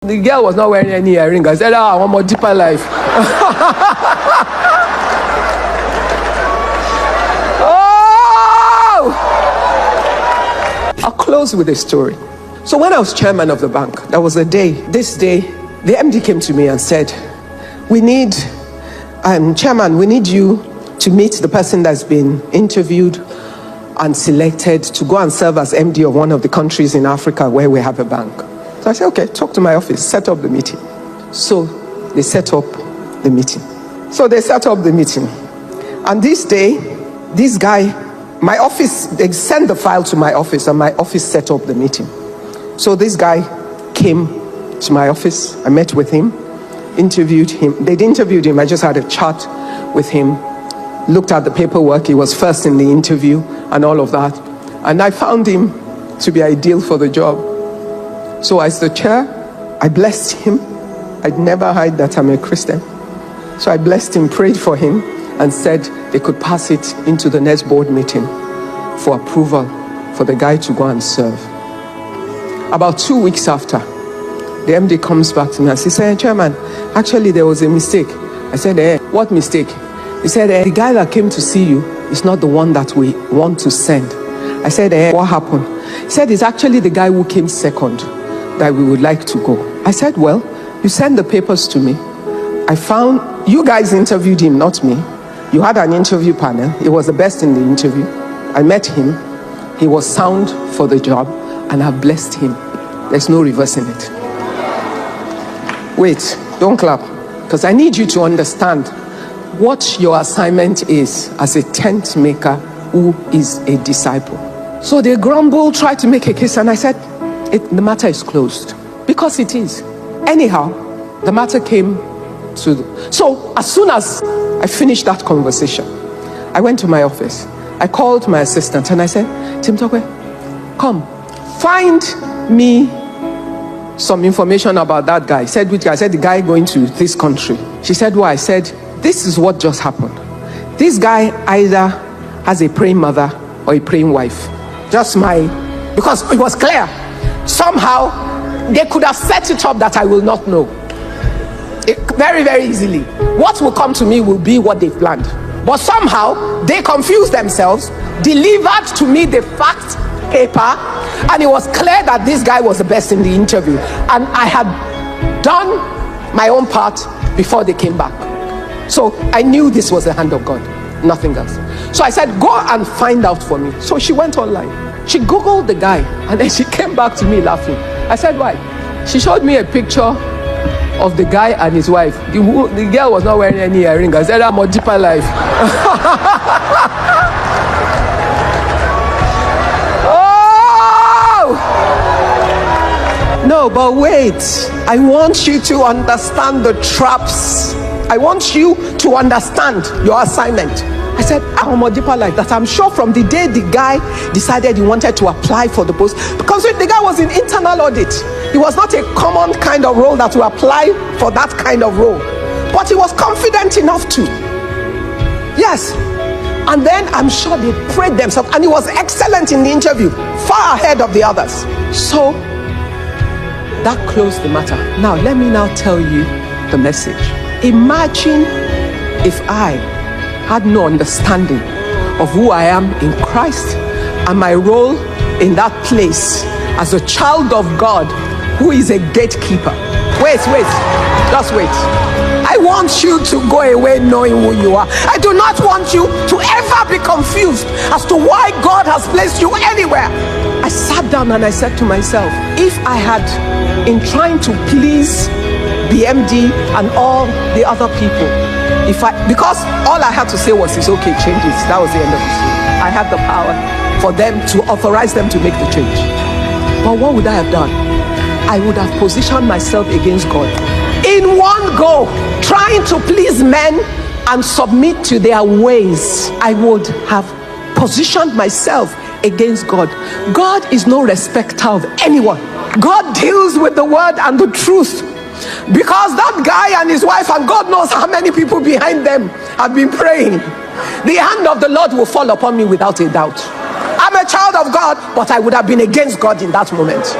The girl was not wearing any earring. I said, I want more deeper life. Oh! I'll close with a story. So when I was chairman of the bank, there was a day, this day, the MD came to me and said, Chairman, we need you to meet the person that's been interviewed and selected to go and serve as MD of one of the countries in Africa where we have a bank. So I said, okay, talk to my office, set up the meeting. So they set up the meeting. And this day, this guy, my office, they sent the file to my office and my office set up the meeting. So this guy came to my office, I met with him, interviewed him. They'd interviewed him, I just had a chat with him, looked at the paperwork, he was first in the interview and all of that. And I found him to be ideal for the job. So as the chair, I blessed him. I'd never hide that I'm a Christian. So I blessed him, prayed for him, and said they could pass it into the next board meeting for approval for the guy to go and serve. About 2 weeks after, the MD comes back to me and says, Chairman, actually there was a mistake. I said, what mistake? He said, the guy that came to see you is not the one that we want to send. I said, what happened? He said, it's actually the guy who came second that we would like to go. I said, well, you send the papers to me. I found, you guys interviewed him, not me. You had an interview panel. He was the best in the interview. I met him. He was sound for the job, and I've blessed him. There's no reversing it. Wait, don't clap, because I need you to understand what your assignment is as a tent maker who is a disciple. So they grumbled, tried to make a case, and I said, the matter is closed, because it is. Anyhow, the matter came to so as soon as I finished that conversation, I went to my office. I called my assistant and I said, Tim Tokwe, come, find me some information about that guy. I said, which guy? I said, the guy going to this country. She said, why? I said, this is what just happened. This guy either has a praying mother or a praying wife. Because it was clear. Somehow, they could have set it up that I will not know. Very, very easily. What will come to me will be what they planned. But somehow, they confused themselves, delivered to me the fact paper, and it was clear that this guy was the best in the interview. And I had done my own part before they came back. So I knew this was the hand of God, nothing else. So I said, go and find out for me. So she went online. She Googled the guy, and then she came back to me laughing. I said, why? She showed me a picture of the guy and his wife. The girl was not wearing any earring. I said, I'm a deeper life. Oh! No, but wait. I want you to understand the traps. I want you to understand your assignment. I said, I'm a deeper life. That I'm sure from the day the guy decided he wanted to apply for the post, because the guy was in internal audit. It was not a common kind of role that you apply for that kind of role. But he was confident enough to. Yes. And then I'm sure they prayed themselves. And he was excellent in the interview. Far ahead of the others. So, that closed the matter. Now, let me now tell you the message. Imagine if I had no understanding of who I am in Christ and my role in that place as a child of God who is a gatekeeper. Wait, just wait. I want you to go away knowing who you are. I do not want you to ever be confused as to why God has placed you anywhere. I sat down and I said to myself, if I had, in trying to please the MD and all the other people, because all I had to say was, it's okay, change it. That was the end of it. I had the power for them to authorize them to make the change. But what would I have done? I would have positioned myself against God. In one go, trying to please men and submit to their ways, I would have positioned myself against God. God is no respecter of anyone. God deals with the word and the truth. Because that guy and his wife, and God knows how many people behind them have been praying, the hand of the Lord will fall upon me without a doubt. I'm a child of God, but I would have been against God in that moment.